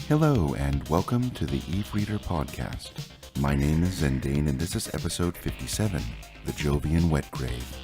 Hello and welcome to the Eve Reader podcast. My name is Zendane and this is episode 57, The Jovian Wet Grave.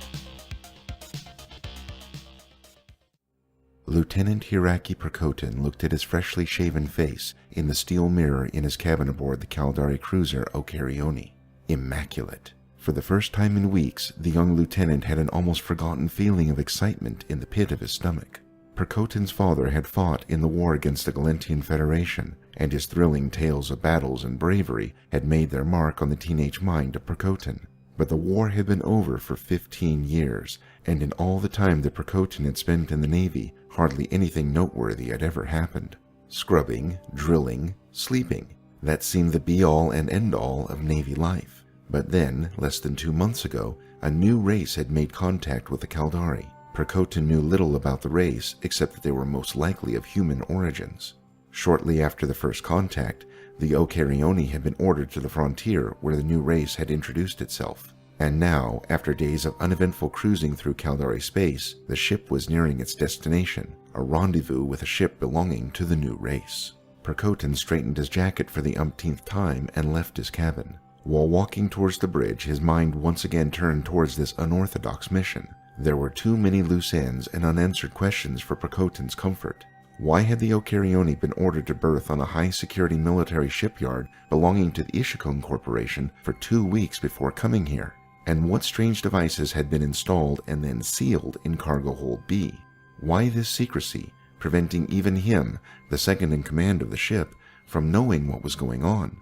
Lieutenant Hiraki Prakotin looked at his freshly shaven face in the steel mirror in his cabin aboard the Caldari cruiser Okarioni. Immaculate. For the first time in weeks, the young lieutenant had an almost forgotten feeling of excitement in the pit of his stomach. Prakotin's father had fought in the war against the Galentian Federation, and his thrilling tales of battles and bravery had made their mark on the teenage mind of Prakotin. But the war had been over for 15 years, and in all the time that Prakotin had spent in the Navy, hardly anything noteworthy had ever happened. Scrubbing, drilling, sleeping. That seemed the be-all and end-all of Navy life. But then, less than 2 months ago, a new race had made contact with the Caldari. Prakotin knew little about the race, except that they were most likely of human origins. Shortly after the first contact, the Okarioni had been ordered to the frontier where the new race had introduced itself. And now, after days of uneventful cruising through Caldari space, the ship was nearing its destination, a rendezvous with a ship belonging to the new race. Prakotin straightened his jacket for the umpteenth time and left his cabin. While walking towards the bridge, his mind once again turned towards this unorthodox mission. There were too many loose ends and unanswered questions for Prakotin's comfort. Why had the Okarioni been ordered to berth on a high-security military shipyard belonging to the Ishikon Corporation for 2 weeks before coming here? And what strange devices had been installed and then sealed in Cargo Hold B? Why this secrecy, preventing even him, the second in command of the ship, from knowing what was going on?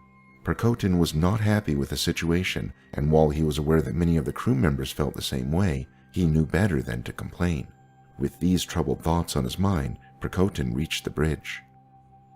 Prakotin was not happy with the situation, and while he was aware that many of the crew members felt the same way, he knew better than to complain. With these troubled thoughts on his mind, Prakotin reached the bridge.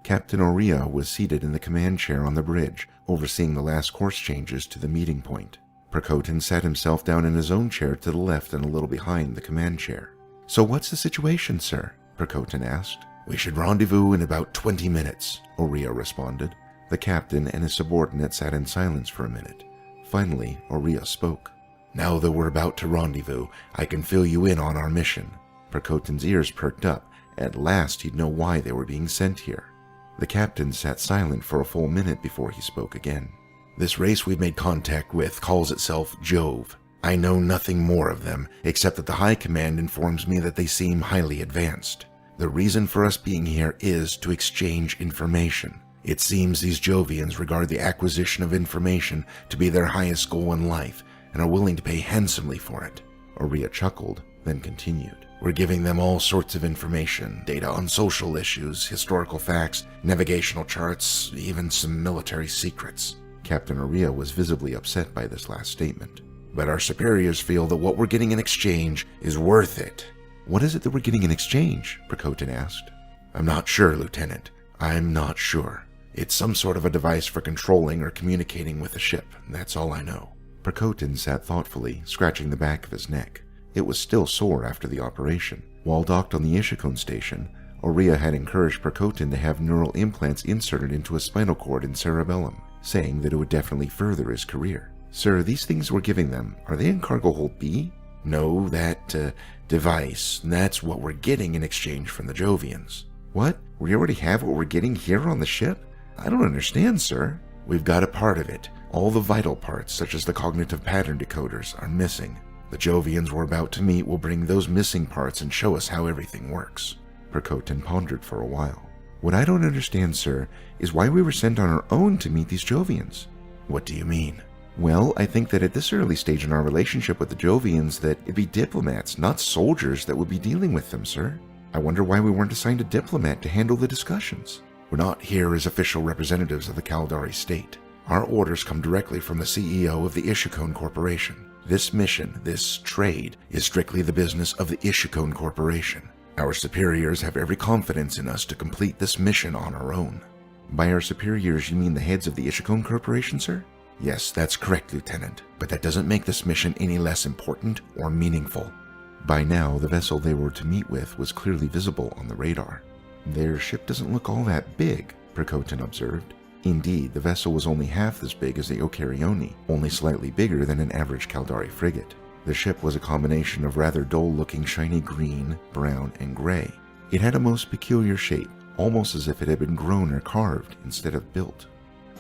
Captain Oria was seated in the command chair on the bridge, overseeing the last course changes to the meeting point. Prakotin sat himself down in his own chair to the left and a little behind the command chair. "So what's the situation, sir?" Prakotin asked. "We should rendezvous in about 20 minutes, Oria responded. The captain and his subordinate sat in silence for a minute. Finally, Oria spoke. "Now that we're about to rendezvous, I can fill you in on our mission." Prakotin's ears perked up. At last he'd know why they were being sent here. The captain sat silent for a full minute before he spoke again. "This race we've made contact with calls itself Jove. I know nothing more of them, except that the High Command informs me that they seem highly advanced. The reason for us being here is to exchange information. It seems these Jovians regard the acquisition of information to be their highest goal in life, and are willing to pay handsomely for it." Oria chuckled, then continued. "We're giving them all sorts of information, data on social issues, historical facts, navigational charts, even some military secrets." Captain Oria was visibly upset by this last statement. "But our superiors feel that what we're getting in exchange is worth it." "What is it that we're getting in exchange?" Prakotin asked. "I'm not sure, Lieutenant. I'm not sure. It's some sort of a device for controlling or communicating with the ship. That's all I know." Prakotin sat thoughtfully, scratching the back of his neck. It was still sore after the operation. While docked on the Ishikon station, Oria had encouraged Prakotin to have neural implants inserted into his spinal cord and cerebellum, saying that it would definitely further his career. "Sir, these things we're giving them, are they in Cargo Hold B?" "No, that device, that's what we're getting in exchange from the Jovians." "What? We already have what we're getting here on the ship? I don't understand, sir." "We've got a part of it. All the vital parts, such as the cognitive pattern decoders, are missing. The Jovians we're about to meet will bring those missing parts and show us how everything works." Prakotin pondered for a while. "What I don't understand, sir, is why we were sent on our own to meet these Jovians." "What do you mean?" "Well, I think that at this early stage in our relationship with the Jovians that it'd be diplomats, not soldiers, that would be dealing with them, sir. I wonder why we weren't assigned a diplomat to handle the discussions." "We're not here as official representatives of the Caldari state. Our orders come directly from the CEO of the Ishikon Corporation. This mission, this trade, is strictly the business of the Ishikon Corporation. Our superiors have every confidence in us to complete this mission on our own." "By our superiors, you mean the heads of the Ishikon Corporation, sir?" "Yes, that's correct, Lieutenant, but that doesn't make this mission any less important or meaningful." By now, the vessel they were to meet with was clearly visible on the radar. "Their ship doesn't look all that big," Prakotin observed. Indeed, the vessel was only half as big as the Okarioni, only slightly bigger than an average Caldari frigate. The ship was a combination of rather dull-looking shiny green, brown, and gray. It had a most peculiar shape, almost as if it had been grown or carved instead of built.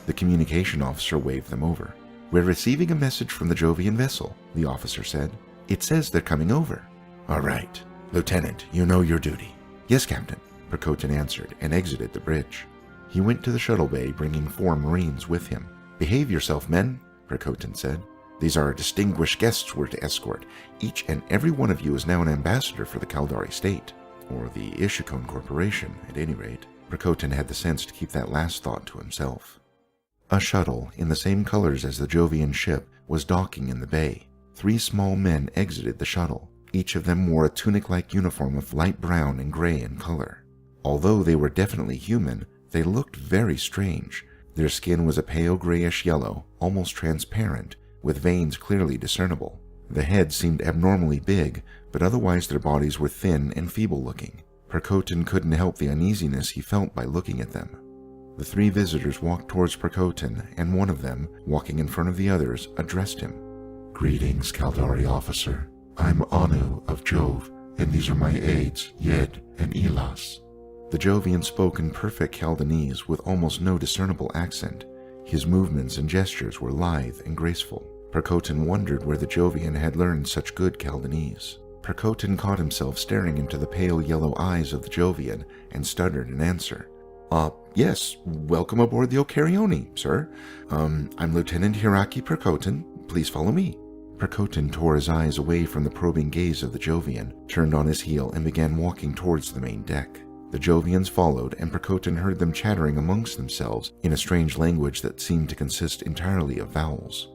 The communication officer waved them over. "We're receiving a message from the Jovian vessel," the officer said. "It says they're coming over." "All right. Lieutenant, you know your duty." "Yes, Captain," Percotin answered and exited the bridge. He went to the shuttle bay, bringing 4 Marines with him. "Behave yourself, men," Percotin said. "These are distinguished guests we're to escort. Each and every one of you is now an ambassador for the Caldari state. Or the Ishikone Corporation, at any rate." Percotin had the sense to keep that last thought to himself. A shuttle, in the same colors as the Jovian ship, was docking in the bay. 3 small men exited the shuttle. Each of them wore a tunic-like uniform of light brown and gray in color. Although they were definitely human, they looked very strange. Their skin was a pale grayish yellow, almost transparent, with veins clearly discernible. The heads seemed abnormally big, but otherwise their bodies were thin and feeble-looking. Percotin couldn't help the uneasiness he felt by looking at them. The 3 visitors walked towards Percotin, and one of them, walking in front of the others, addressed him. "Greetings, Caldari officer. I'm Anu of Jove, and these are my aides, Yed and Elas." The Jovian spoke in perfect Chaldanese with almost no discernible accent. His movements and gestures were lithe and graceful. Percotin wondered where the Jovian had learned such good Chaldanese. Percotin caught himself staring into the pale yellow eyes of the Jovian and stuttered an answer. Yes, welcome aboard the Okarione, sir. I'm Lieutenant Hiraki Percotin. Please follow me." Percotin tore his eyes away from the probing gaze of the Jovian, turned on his heel, and began walking towards the main deck. The Jovians followed, and Percotin heard them chattering amongst themselves in a strange language that seemed to consist entirely of vowels.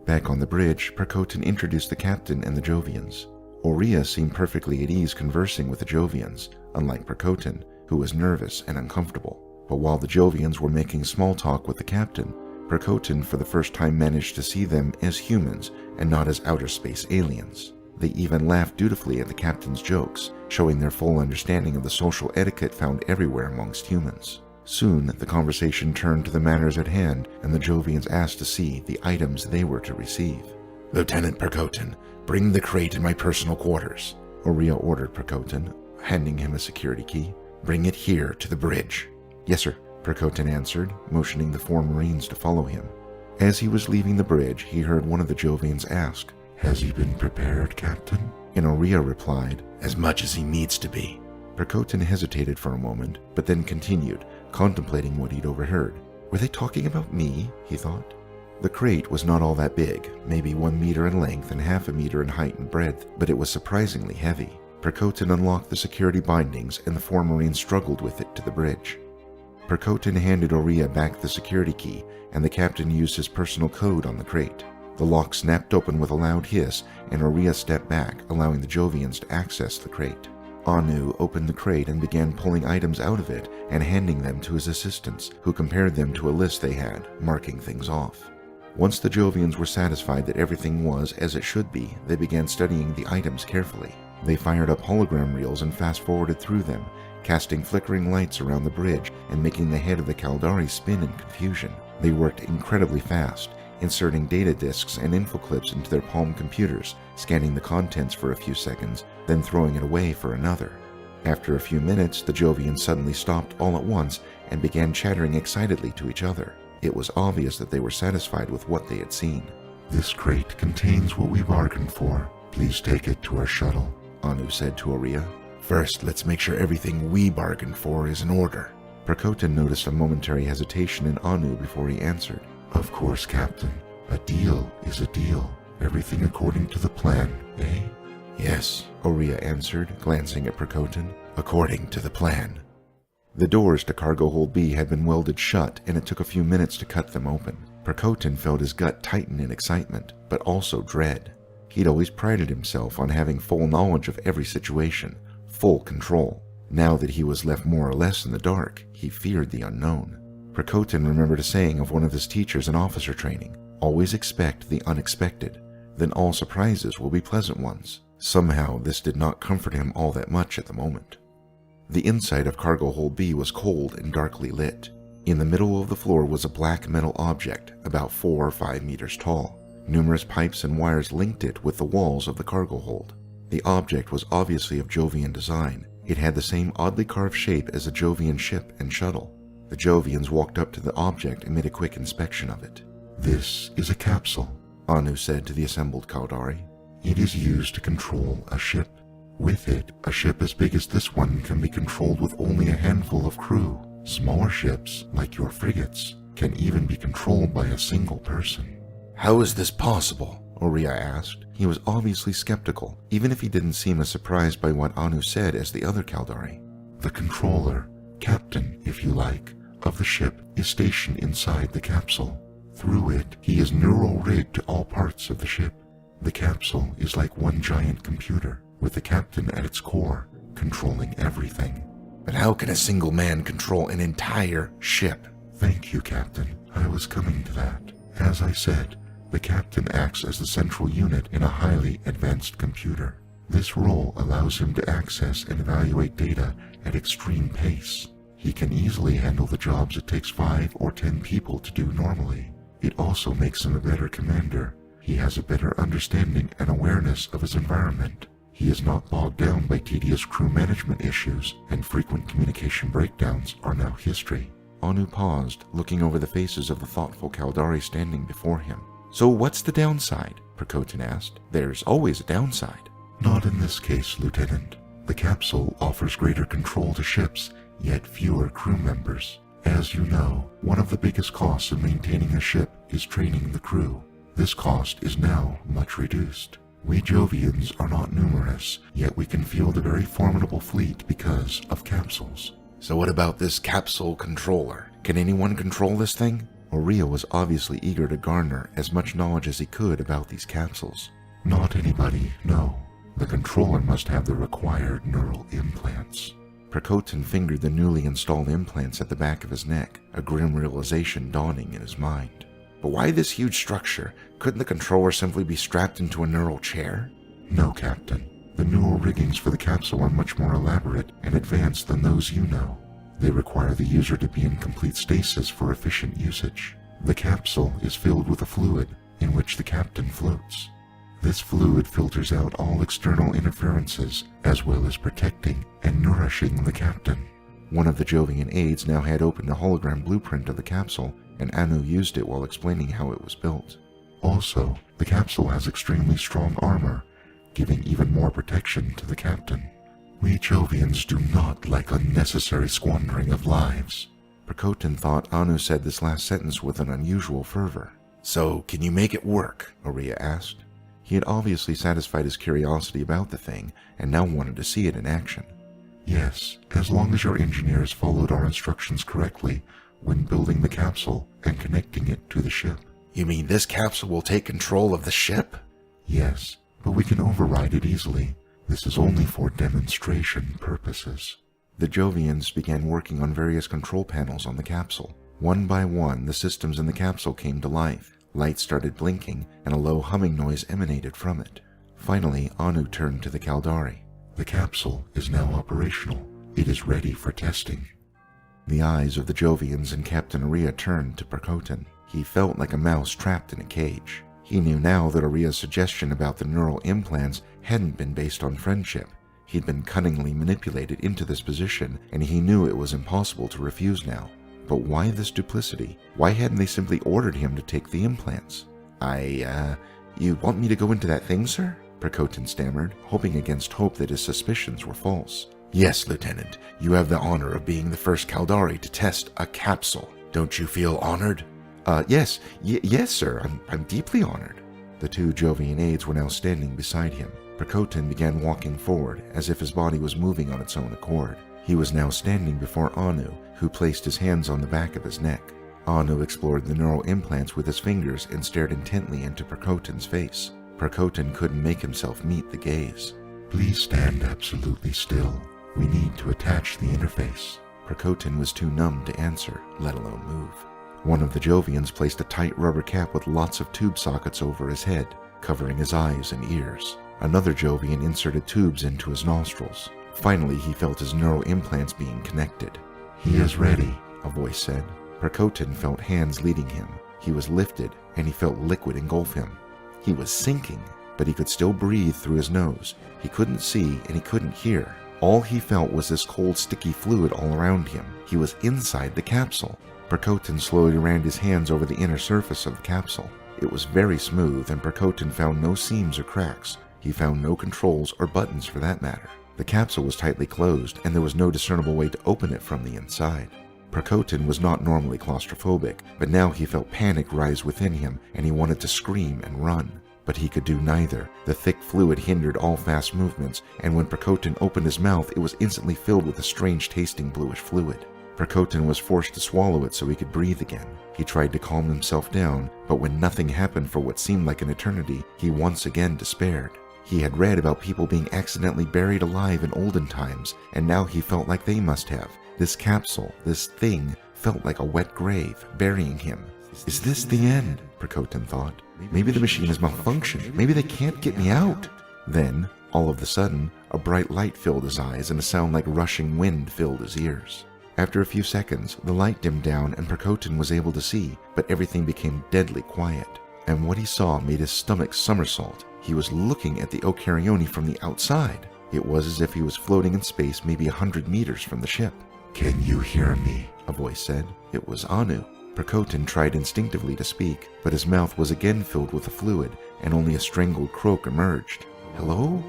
Back on the bridge, Percotin introduced the captain and the Jovians. Aurea seemed perfectly at ease conversing with the Jovians, unlike Percotin, who was nervous and uncomfortable. But while the Jovians were making small talk with the captain, Percotin for the first time managed to see them as humans and not as outer space aliens. They even laughed dutifully at the captain's jokes, showing their full understanding of the social etiquette found everywhere amongst humans. Soon, the conversation turned to the matters at hand, and the Jovians asked to see the items they were to receive. "Lieutenant Percotin, bring the crate in my personal quarters," Aurea ordered Percotin, handing him a security key. "Bring it here to the bridge." "Yes, sir," Percotin answered, motioning the 4 Marines to follow him. As he was leaving the bridge, he heard one of the Jovians ask, "Has he been prepared, Captain?" And Aurea replied, "As much as he needs to be." Percotin hesitated for a moment, but then continued, contemplating what he'd overheard. Were they talking about me? He thought. The crate was not all that big, maybe 1 meter in length and half a meter in height and breadth, but it was surprisingly heavy. Percotin unlocked the security bindings, and the 4 Marines struggled with it to the bridge. Percotin handed Aurea back the security key, and the captain used his personal code on the crate. The lock snapped open with a loud hiss, and Aurea stepped back, allowing the Jovians to access the crate. Anu opened the crate and began pulling items out of it and handing them to his assistants, who compared them to a list they had, marking things off. Once the Jovians were satisfied that everything was as it should be, they began studying the items carefully. They fired up hologram reels and fast-forwarded through them, casting flickering lights around the bridge and making the head of the Caldari spin in confusion. They worked incredibly fast, inserting data disks and info clips into their palm computers, scanning the contents for a few seconds, then throwing it away for another. After a few minutes, the Jovians suddenly stopped all at once and began chattering excitedly to each other. It was obvious that they were satisfied with what they had seen. "This crate contains what we bargained for. Please take it to our shuttle," Anu said to Aurea. "First, let's make sure everything we bargained for is in order." Percotin noticed a momentary hesitation in Anu before he answered. "Of course, Captain. A deal is a deal. Everything according to the plan, eh?" "Yes," Aurea answered, glancing at Percotin. "According to the plan." The doors to cargo hold B had been welded shut, and it took a few minutes to cut them open. Percotin felt his gut tighten in excitement, but also dread. He'd always prided himself on having full knowledge of every situation, full control. Now that he was left more or less in the dark, he feared the unknown. Percotin remembered a saying of one of his teachers in officer training: always expect the unexpected, then all surprises will be pleasant ones. Somehow this did not comfort him all that much at the moment. The inside of cargo hold B was cold and darkly lit. In the middle of the floor was a black metal object, about 4 or 5 meters tall. Numerous pipes and wires linked it with the walls of the cargo hold. The object was obviously of Jovian design, It had the same oddly carved shape as a Jovian ship and shuttle. The Jovians walked up to the object and made a quick inspection of it. "This is a capsule," Anu said to the assembled Caldari. "It is used to control a ship. With it, a ship as big as this one can be controlled with only a handful of crew. Smaller ships, like your frigates, can even be controlled by a single person." "How is this possible?" Oriya asked. He was obviously skeptical, even if he didn't seem as surprised by what Anu said as the other Caldari. "The controller, captain if you like, of the ship is stationed inside the capsule. Through it, he is neural-rigged to all parts of the ship. The capsule is like one giant computer, with the captain at its core, controlling everything." "But how can a single man control an entire ship?" "Thank you, Captain. I was coming to that. As I said, the captain acts as the central unit in a highly advanced computer. This role allows him to access and evaluate data at extreme pace. He can easily handle the jobs it takes 5 or 10 people to do normally. It also makes him a better commander. He has a better understanding and awareness of his environment. He is not bogged down by tedious crew management issues, and frequent communication breakdowns are now history." Anu paused, looking over the faces of the thoughtful Caldari standing before him. "So what's the downside?" Percotin asked. "There's always a downside." "Not in this case, Lieutenant. The capsule offers greater control to ships, yet fewer crew members. As you know, one of the biggest costs of maintaining a ship is training the crew. This cost is now much reduced. We Jovians are not numerous, yet we can field a very formidable fleet because of capsules." "So what about this capsule controller? Can anyone control this thing?" Oriya was obviously eager to garner as much knowledge as he could about these capsules. "Not anybody, no. The controller must have the required neural implants." Percotin fingered the newly installed implants at the back of his neck, a grim realization dawning in his mind. "But why this huge structure? Couldn't the controller simply be strapped into a neural chair?" "No, Captain. The neural riggings for the capsule are much more elaborate and advanced than those you know. They require the user to be in complete stasis for efficient usage. The capsule is filled with a fluid in which the captain floats. This fluid filters out all external interferences, as well as protecting and nourishing the captain." One of the Jovian aides now had opened a hologram blueprint of the capsule, and Anu used it while explaining how it was built. "Also, the capsule has extremely strong armor, giving even more protection to the captain. We Jovians do not like unnecessary squandering of lives." Percotin thought Anu said this last sentence with an unusual fervor. "So, can you make it work?" Oriya asked. He had obviously satisfied his curiosity about the thing, and now wanted to see it in action. "Yes, as long as your engineers followed our instructions correctly when building the capsule and connecting it to the ship." "You mean this capsule will take control of the ship?" "Yes, but we can override it easily. This is only for demonstration purposes." The Jovians began working on various control panels on the capsule. One by one, the systems in the capsule came to life. Lights started blinking, and a low humming noise emanated from it. Finally, Anu turned to the Caldari. "The capsule is now operational. It is ready for testing." The eyes of the Jovians and Captain Oriya turned to Percotin. He felt like a mouse trapped in a cage. He knew now that Oriya's suggestion about the neural implants hadn't been based on friendship. He'd been cunningly manipulated into this position, and he knew it was impossible to refuse now. But why this duplicity? Why hadn't they simply ordered him to take the implants? You want me to go into that thing, sir?" Percotin stammered, hoping against hope that his suspicions were false. "Yes, Lieutenant. You have the honor of being the first Caldari to test a capsule. Don't you feel honored?" Yes, sir. I'm deeply honored." The two Jovian aides were now standing beside him. Percotin began walking forward, as if his body was moving on its own accord. He was now standing before Anu, who placed his hands on the back of his neck. Anu explored the neural implants with his fingers and stared intently into Percotin's face. Percotin couldn't make himself meet the gaze. "Please stand absolutely still. We need to attach the interface." Percotin was too numb to answer, let alone move. One of the Jovians placed a tight rubber cap with lots of tube sockets over his head, covering his eyes and ears. Another Jovian inserted tubes into his nostrils. Finally, he felt his neural implants being connected. "He is ready," a voice said. Percotin felt hands leading him. He was lifted, and he felt liquid engulf him. He was sinking, but he could still breathe through his nose. He couldn't see, and he couldn't hear. All he felt was this cold, sticky fluid all around him. He was inside the capsule. Percotin slowly ran his hands over the inner surface of the capsule. It was very smooth, and Percotin found no seams or cracks. He found no controls or buttons for that matter. The capsule was tightly closed, and there was no discernible way to open it from the inside. Percotin was not normally claustrophobic, but now he felt panic rise within him, and he wanted to scream and run. But he could do neither. The thick fluid hindered all fast movements, and when Percotin opened his mouth, it was instantly filled with a strange tasting bluish fluid. Percotin was forced to swallow it so he could breathe again. He tried to calm himself down, but when nothing happened for what seemed like an eternity, he once again despaired. He had read about people being accidentally buried alive in olden times, and now he felt like they must have. This capsule, this thing, felt like a wet grave, burying him. Is this the end? Percotin thought. Maybe the machine has malfunctioned. Maybe they can't get me out. Then, all of a sudden, a bright light filled his eyes and a sound like rushing wind filled his ears. After a few seconds, the light dimmed down and Percotin was able to see, but everything became deadly quiet. And what he saw made his stomach somersault. He was looking at the Okarioni from the outside. It was as if he was floating in space maybe 100 meters from the ship. "Can you hear me?" a voice said. It was Anu. Percotin tried instinctively to speak, but his mouth was again filled with a fluid, and only a strangled croak emerged. "Hello?"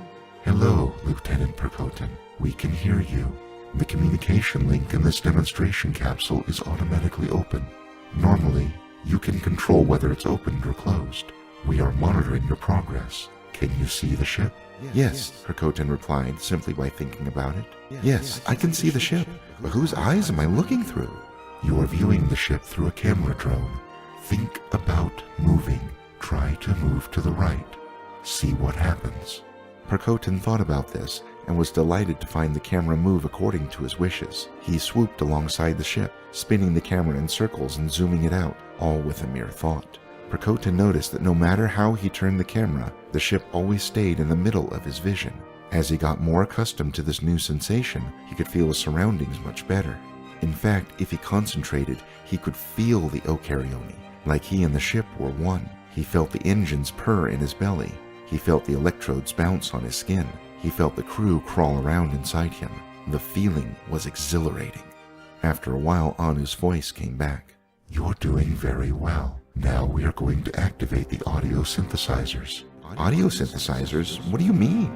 "Hello, Lieutenant Percotin. We can hear you. The communication link in this demonstration capsule is automatically open. Normally, you can control whether it's opened or closed. We are monitoring your progress. Can you see the ship?" Yes, Percotin replied simply by thinking about it. Yes, I can see the ship, but whose eyes am I looking through? "You are viewing the ship through a camera drone. Think about moving. Try to move to the right. See what happens." Percotin thought about this and was delighted to find the camera move according to his wishes. He swooped alongside the ship, spinning the camera in circles and zooming it out, all with a mere thought. Percotin noticed that no matter how he turned the camera, the ship always stayed in the middle of his vision. As he got more accustomed to this new sensation, he could feel his surroundings much better. In fact, if he concentrated, he could feel the Okarioni, like he and the ship were one. He felt the engines purr in his belly. He felt the electrodes bounce on his skin. He felt the crew crawl around inside him. The feeling was exhilarating. After a while, Anu's voice came back. "You're doing very well. Now we are going to activate the audio synthesizers." Audio synthesizers? What do you mean?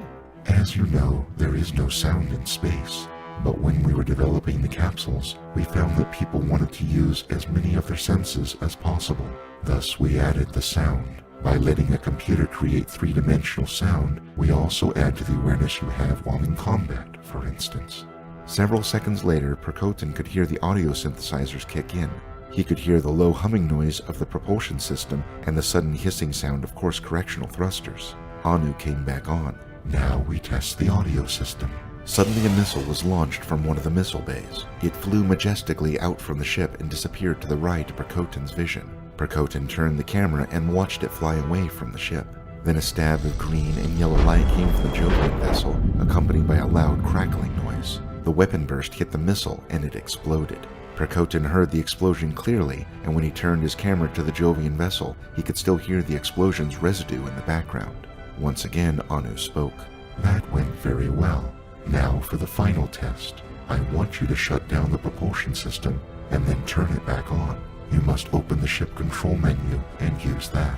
"As you know, there is no sound in space. But when we were developing the capsules, we found that people wanted to use as many of their senses as possible. Thus, we added the sound. By letting a computer create three-dimensional sound, we also add to the awareness you have while in combat, for instance." Several seconds later, Percotin could hear the audio synthesizers kick in. He could hear the low humming noise of the propulsion system and the sudden hissing sound of course-correctional thrusters. Anu came back on. "Now we test the audio system." Suddenly a missile was launched from one of the missile bays. It flew majestically out from the ship and disappeared to the right of Percotin's vision. Percotin turned the camera and watched it fly away from the ship. Then a stab of green and yellow light came from the Jovian vessel, accompanied by a loud crackling noise. The weapon burst hit the missile and it exploded. Percotin heard the explosion clearly, and when he turned his camera to the Jovian vessel, he could still hear the explosion's residue in the background. Once again, Anu spoke. "That went very well. Now for the final test. I want you to shut down the propulsion system and then turn it back on. You must open the ship control menu and use that."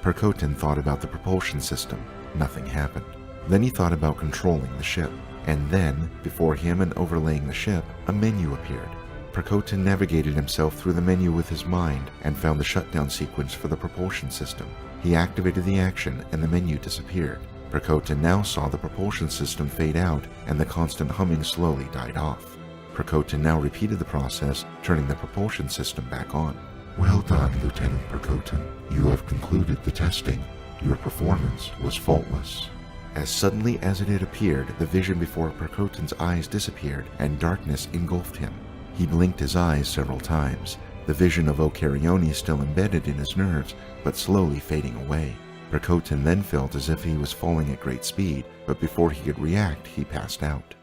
Percotin thought about the propulsion system. Nothing happened. Then he thought about controlling the ship. And then, before him and overlaying the ship, a menu appeared. Percotin navigated himself through the menu with his mind and found the shutdown sequence for the propulsion system. He activated the action and the menu disappeared. Percotin now saw the propulsion system fade out and the constant humming slowly died off. Percotin now repeated the process, turning the propulsion system back on. "Well done, Lieutenant Percotin. You have concluded the testing. Your performance was faultless." As suddenly as it had appeared, the vision before Percotin's eyes disappeared and darkness engulfed him. He blinked his eyes several times, the vision of Okarioni still embedded in his nerves, but slowly fading away. Percotin then felt as if he was falling at great speed, but before he could react, he passed out.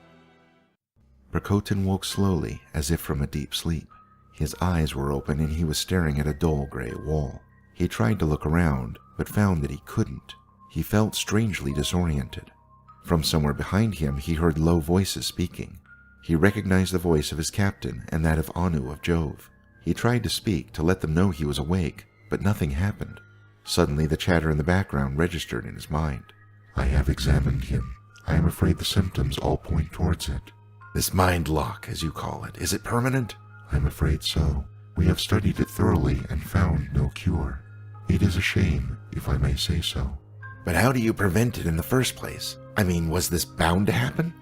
Percotin woke slowly, as if from a deep sleep. His eyes were open and he was staring at a dull gray wall. He tried to look around, but found that he couldn't. He felt strangely disoriented. From somewhere behind him, he heard low voices speaking. He recognized the voice of his captain and that of Anu of Jove. He tried to speak to let them know he was awake, but nothing happened. Suddenly, the chatter in the background registered in his mind. I have examined him. I am afraid the symptoms all point towards it. This mind lock, as you call it, is it permanent? I'm afraid so. We have studied it thoroughly and found no cure. It is a shame, if I may say so. But how do you prevent it in the first place? I mean, was this bound to happen?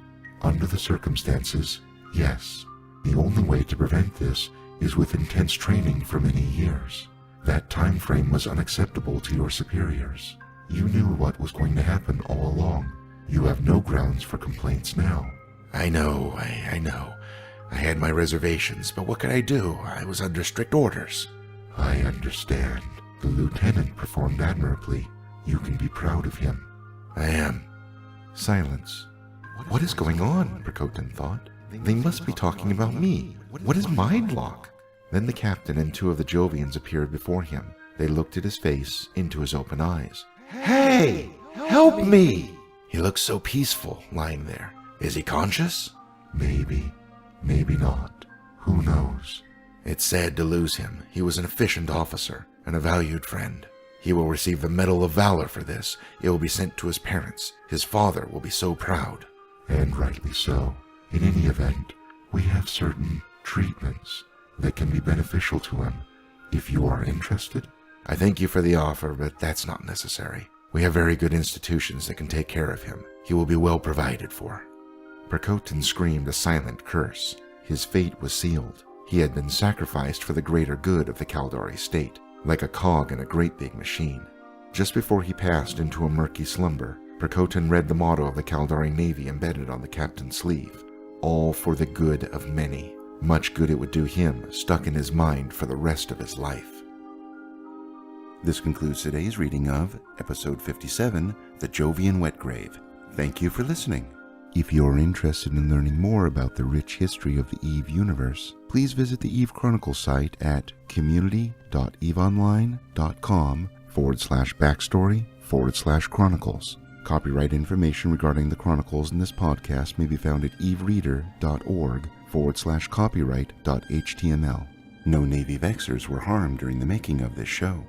Under the circumstances, yes. The only way to prevent this is with intense training for many years. That time frame was unacceptable to your superiors. You knew what was going to happen all along. You have no grounds for complaints now. I know. I had my reservations, but what could I do? I was under strict orders. I understand. The lieutenant performed admirably. You can be proud of him. I am. Silence. What is going on? Prakotin thought. They must be talking about me. What is mind lock? Then the captain and two of the Jovians appeared before him. They looked at his face, into his open eyes. Hey! Help me! He looks so peaceful, lying there. Is he conscious? Maybe. Maybe not. Who knows? It's sad to lose him. He was an efficient officer and a valued friend. He will receive the Medal of Valor for this. It will be sent to his parents. His father will be so proud. And rightly so. In any event, we have certain treatments that can be beneficial to him, if you are interested. I thank you for the offer, but that's not necessary. We have very good institutions that can take care of him. He will be well provided for. Prakotin screamed a silent curse. His fate was sealed. He had been sacrificed for the greater good of the Caldari state, like a cog in a great big machine. Just before he passed into a murky slumber, Prakotin read the motto of the Caldari Navy embedded on the captain's sleeve. All for the good of many. Much good it would do him, stuck in his mind for the rest of his life. This concludes today's reading of Episode 57, The Jovian Wetgrave. Thank you for listening. If you're interested in learning more about the rich history of the EVE universe, please visit the EVE Chronicles site at community.eveonline.com/backstory/chronicles. Copyright information regarding the Chronicles in this podcast may be found at evereader.org/copyright.html. No Navy Vexers were harmed during the making of this show.